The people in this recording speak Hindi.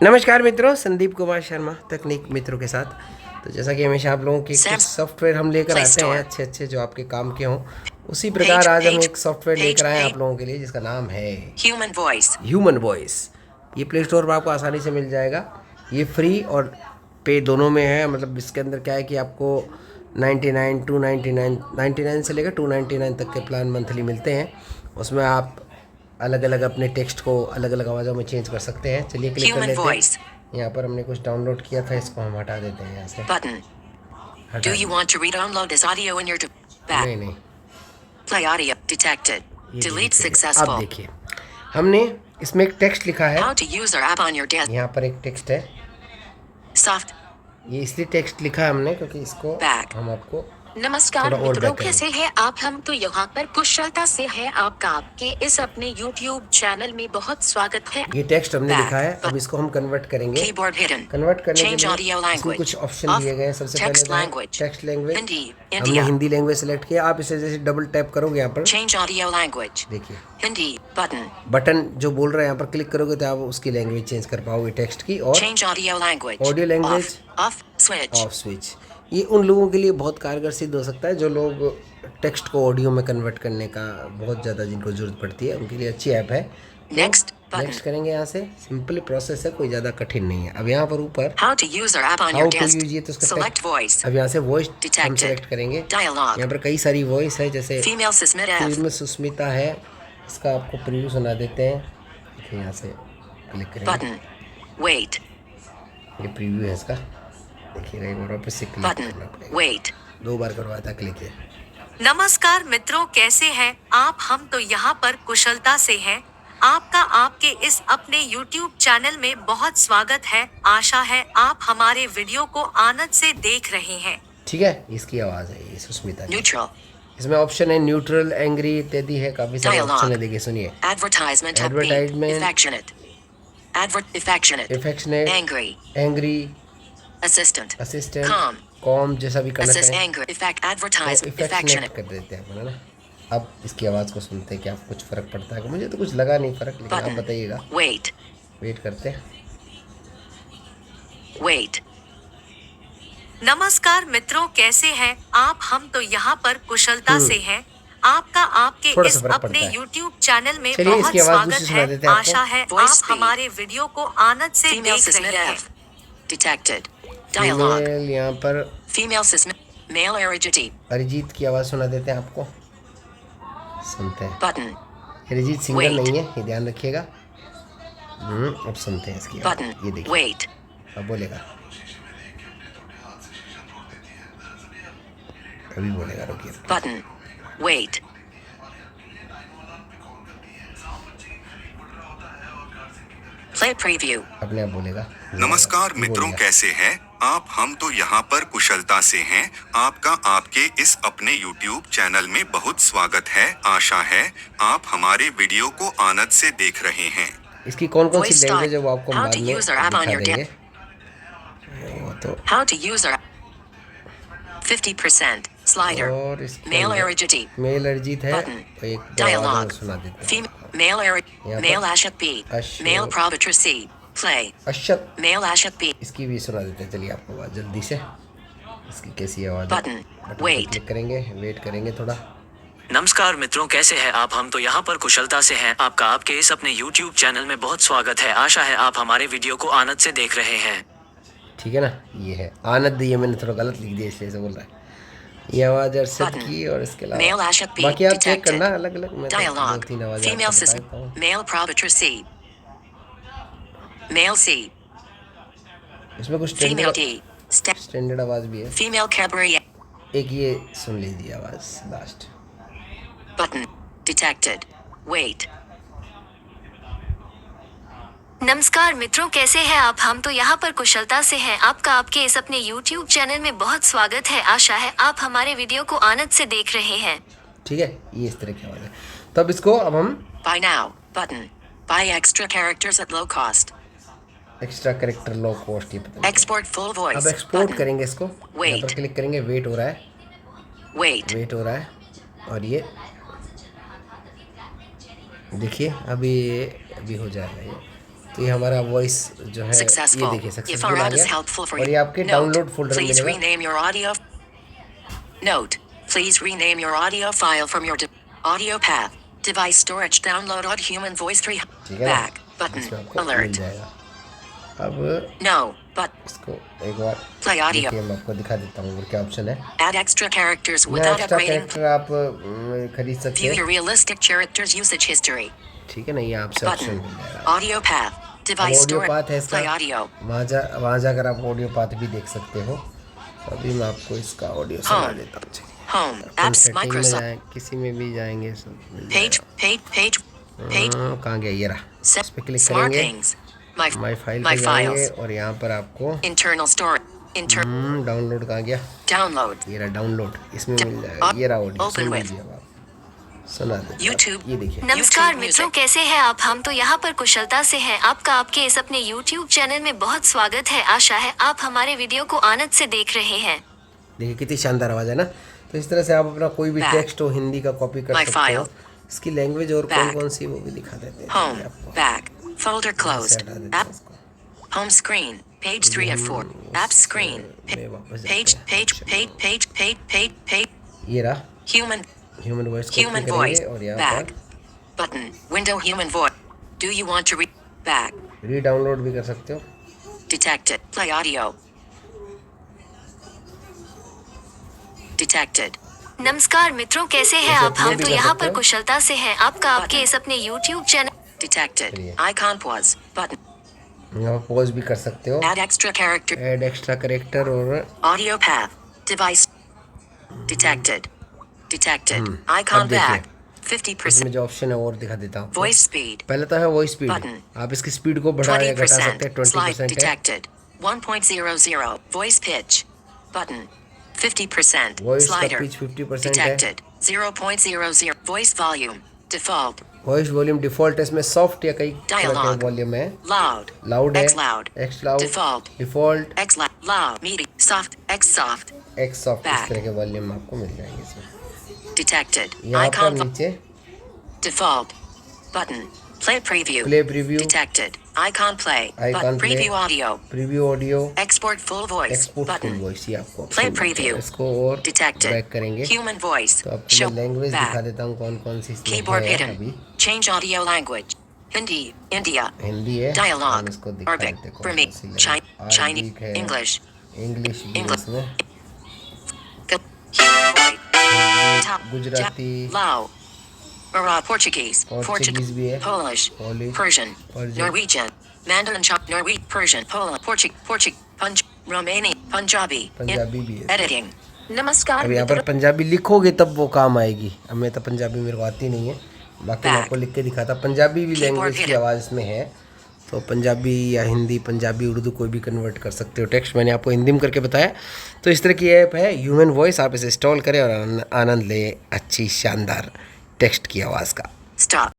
नमस्कार मित्रों, संदीप कुमार शर्मा तकनीक मित्रों के साथ। तो जैसा कि हमेशा आप लोगों के कुछ सॉफ्टवेयर हम लेकर आते हैं अच्छे अच्छे जो आपके काम के हों, उसी प्रकार आज हम एक सॉफ्टवेयर लेकर आए हैं आप लोगों के लिए जिसका नाम है ह्यूमन वॉइस। ये प्ले स्टोर पर आपको आसानी से मिल जाएगा। ये फ्री और पे दोनों में है। मतलब इसके अंदर क्या है कि आपको 99 299 99 से लेकर 299 तक के प्लान मंथली मिलते हैं। उसमें आप अलग अलग अपने टेक्स्ट को अलग अलग आवाज़ों में चेंज कर सकते हैं। चलिए क्लिक कर लेते हैं। यहाँ पर हमने कुछ डाउनलोड किया था, इसको हम हटा देते हैं यहाँ से। Do you want to re-download this audio in your नहीं नहीं, play audio detected. Delete अब successful. देखिए, हमने इसमें एक टेक्स्ट लिखा है। How to use our app on your desk. यहाँ पर एक टेक्स्ट है। Soft. ये इसलिए टेक्स्ट लिखा है हमने क्योंकि इसको हम आपको नमस्कार मित्रों, कैसे हैं आप? हम तो यहाँ पर कुशलता से हैं। आपका आपके इस अपने YouTube चैनल में बहुत स्वागत है। ये टेक्स्ट हमने लिखा है, अब इसको हम कन्वर्ट करेंगे। कन्वर्ट करने के लिए इसमें कुछ ऑप्शन दिए गए हैं। सबसे पहले टेक्स्ट लैंग्वेज, हमने हिंदी लैंग्वेज सेलेक्ट किया। आप इसे जैसे डबल टैप करोगे यहाँ पर देखिए हिंदी बटन जो बोल रहे हैं, यहाँ पर क्लिक करोगे तो आप उसकी लैंग्वेज चेंज कर पाओगे टेक्स्ट की। और ऑडियो लैंग्वेज ऑफ स्विच, ये उन लोगों के लिए बहुत कारगर सिद्ध हो सकता है जो लोग टेक्स्ट को ऑडियो में कन्वर्ट करने का बहुत ज़्यादा जिनको ज़रूरत पड़ती है, उनके लिए अच्छी ऐप है। नेक्स्ट करेंगे यहाँ से। सिंपल प्रोसेस है, कोई ज़्यादा कठिन नहीं है। अब यहाँ पर ऊपर हाउ टू यूज तो उसका अब यहाँ से वॉइस हम सेलेक्ट करेंगे। यहाँ पर कई सारी वॉइस है, जैसे फीमेल सुस्मिता है। इसका आपको प्रीव्यू सुना देते हैं। देखिए यहाँ से क्लिक करेंगे, ये प्रीव्यू है इसका। देखिए एक बार वापस से क्लिक करना पड़ेगा। 2 बार करवाया था क्लिक है। नमस्कार मित्रों, कैसे हैं आप? हम तो यहाँ पर कुशलता से हैं। आपका आपके इस अपने YouTube चैनल में बहुत स्वागत है। आशा है आप हमारे वीडियो को आनंद से देख रहे हैं। ठीक है, इसकी आवाज़ है ये सुस्मिता की। इसमें ऑप्शन है न्यूट्रल, एंग्री इत्यादि है। काफी सारे ऑप्शन है, देखिए सुनिए। एडवर्टाइजमेंट, इफेक्शनेट, एंग्री, असिस्टेंट, कॉम जैसा भी करना है इफेक्शनेट कर देते हैं अपन, है ना। अब इसकी आवाज़ को सुनते हैं, क्या कुछ फ़र्क पड़ता है? मुझे तो कुछ लगा नहीं फ़र्क, लेकिन आप बताइएगा। वेट करते हैं। नमस्कार मित्रों, कैसे हैं आप? हम तो यहाँ पर कुशलता से हैं। आपका आपके इस अपने YouTube चैनल में बहुत स्वागत है। आशा है आप हमारे वीडियो को आनंद से देख रहे हैं। फीमेल, यहाँ पर फीमेल अरिजीत की आवाज़ सुना देते हैं आपको, सुनते हैं। अरिजीत सिंगर नहीं है, ये ध्यान रखिएगा। अब सुनते हैं इसकी आवाज़। ये देखिए, अब बोलेगा, अभी बोलेगा, रुकिए। अपने आप बोलेगा। नमस्कार मित्रों, कैसे हैं आप? हम तो यहाँ पर कुशलता से हैं। आपका आपके इस अपने YouTube चैनल में बहुत स्वागत है। आशा है आप हमारे वीडियो को आनंद से देख रहे हैं। इसकी कौन कौन सी लैंग्वेज है वो आपको बाद में दिखा देंगे। वो तो 50% स्लाइडर, और मेल अरिजीत है, एक सुना देते हैं। इसकी भी सुना देते हैं। चलिए आपको आवाज़ जल्दी से, इसकी कैसी आवाज़ है। क्लिक करेंगे, वेट करेंगे थोड़ा। नमस्कार मित्रों, कैसे हैं आप? हम तो यहाँ पर कुशलता से हैं। आपका आपके इस अपने YouTube चैनल में बहुत स्वागत है। आशा है आप हमारे वीडियो को आनंद से देख रहे हैं। ठीक है ना, ये है आनंद। ये मैंने थोड़ा गलत लिख दिया इसलिए से बोल रहा है। ये आवाज़ अरशद की, और इसके अलावा बाकी आप चेक करना अलग अलग। मैं 2-3 आवाज़ें इसमें कुछ स्टैंडर्ड आवाज़ भी है। एक ये सुन लीजिए आवाज़ लास्ट। नमस्कार मित्रों, कैसे हैं आप? हम तो यहाँ पर कुशलता से हैं। आपका आपके इस अपने YouTube चैनल में बहुत स्वागत है। आशा है आप हमारे वीडियो को आनंद से देख रहे हैं। ठीक है, ये इस तरह की आवाज़ है। तो अब इसको अब हम extra characters at low cost. Extra character low cost, ये पता Export full voice. अब एक्सपोर्ट करेंगे इसको। यहाँ पर क्लिक करेंगे, वेट हो रहा है, वेट हो रहा है। और ये देखिए अभी हो जाएगा ये। तो ये हमारा वॉइस जो है ये Successful. देखिए If our सक्सेसफुल आ ad is गया helpful for और ये you, आपके note, डाउनलोड फोल्डर में please मिलेगा। rename your audio. Note, please rename your audio file from your audio path. Device storage download odd human voice 3 ठीक है ना, back button इसमें आपको मिल alert. जाएगा। अब No, but इसको एक बार play audio. देखिए मैं आपको दिखा देता हूँ क्या ऑप्शन है। Add extra characters यहाँ without एक्स्ट्रा upgrading. कैरेक्टर आप खरीद सकते View हैं, your realistic characters usage history. ठीक है ना, ये आपसे ऑप्शन Button. मिल जाएगा। Audio path. अब Device ऑडियो storage. पाथ है इसका, Play audio. वहाँ जाकर आप ऑडियो पाथ भी देख सकते हो। तो अभी मैं आपको इसका ऑडियो सुना Home. देता हूँ। चलिए Home. अपन Apps. सेटिंग में Microsoft. जाए, किसी में भी जाएंगे सब मिल Page. Page. जाएगा। कहाँ गया, ये रहा, Set. इस पे क्लिक Smart करेंगे, things. माई फाइल My पे जाएंगे files. और यहाँ पर आपको Internal storage. डाउनलोड कहाँ गया, Download. ये रहा डाउनलोड, इसमें मिल जाएगा। ये रहा ऑडियो, Open सुन with. लीजिए अब आप, सुना देते हैं। YouTube. ये देखिए नमस्कार YouTube मित्रों, music. कैसे हैं आप? हम तो यहाँ पर कुशलता से हैं। आपका आपके इस अपने YouTube चैनल में बहुत स्वागत है। आशा है आप हमारे वीडियो को आनंद से देख रहे हैं। देखिए कितनी शानदार आवाज़ है ना। तो इस तरह से आप अपना कोई भी Back. टेक्स्ट हो हिंदी का कॉपी कर My सकते हो। file. इसकी लैंग्वेज और Back. कौन कौन सी वो भी दिखा देते हैं Home. चलिए आपको। Back. Folder ऐसे closed. हटा देते हैं App. इसको। Home screen. Page 3 of 4. App screen. में वापस Page. जाते हैं। Page. ये रहा Human. ह्यूमन वॉइस को Human क्लिक voice. करेंगे और यहाँ Back. Button. Window human voice. Do you want to read? Back. पर री डाउनलोड भी कर सकते हो। Detected. Play audio. Detected. नमस्कार मित्रों, कैसे हैं ऐसे आप? हम अपने भी तो कर यहाँ सकते पर हो। कुशलता से हैं। आपका आपके इस अपने YouTube चैनल Detected. चलिए। Icon pause. Button. यहाँ पॉज भी कर सकते हो, Add extra character. Add extra character और Audio path. Device. Detected. Detected. अब Icon देखिए। back. 50%. इसमें जो ऑप्शन है और दिखा देता हूँ। Voice speed. पहले तो है वॉइस स्पीड, Button. आप इसकी स्पीड को बढ़ा या घटा सकते 20%. हैं। 20% Slide है। detected. 1.00. Voice pitch. Button. 50%. Voice का Slider. pitch 50% है। Detected. 0.00. Voice volume. Default. Voice volume default है, इसमें सॉफ्ट या कई तरह के Dialogue. वॉल्यूम है। Loud. लाउड है, X loud. X loud, Default. Default, X loud. Loud. Medium. Soft. X soft. X soft, इस Back. तरह के वॉल्यूम आपको मिल जाएंगे इसमें। Detected. यहाँ पर Icon. नीचे Default. Button. Play preview. Play preview, Detected. Icon play. Icon Button. play. Preview audio. Preview audio, Export full voice. Export full Button. Voice, ये आपको Play option मिलता है। preview. इसको और Detected. बैक करेंगे Human voice. तो आपको Show मैं लैंग्वेज दिखा back. देता हूँ कौन कौन सी इसमें Keyboard है hidden. अभी। Change audio language. Hindi. India. Hindi है, Dialogue. हम इसको दिखा Arabic. देते हैं कौन Burmese. कौन सी लैंग्वेज। Chinese. अरबिक है, English. इंग्लिश भी है English. इसमें, Human voice. Top. Gujarati, Lao. Portuguese. Portuguese भी है, Polish. Polish, Persian. Persian. Norwegian. Mandarin. Norwegian. Persian. Poland. Portuguese. Romanian. Punjabi. Punjabi भी है। Editing. नमस्कार अब यहाँ पर पंजाबी लिखोगे तब वो काम आएगी। अब मैं तो पंजाबी मेरे को आती नहीं है, बाकी मैं Back. आपको लिख के दिखाता। पंजाबी भी Keyboard लैंग्वेज की hidden. आवाज़ इसमें है, तो पंजाबी या हिंदी, पंजाबी, उर्दू कोई भी कन्वर्ट कर सकते हो टेक्स्ट। मैंने आपको हिंदी में करके बताया। तो इस तरह की ऐप है ह्यूमन वॉइस, आप इसे इंस्टॉल करें और आनंद लें अच्छी शानदार टेक्स्ट की आवाज़ का। Stop.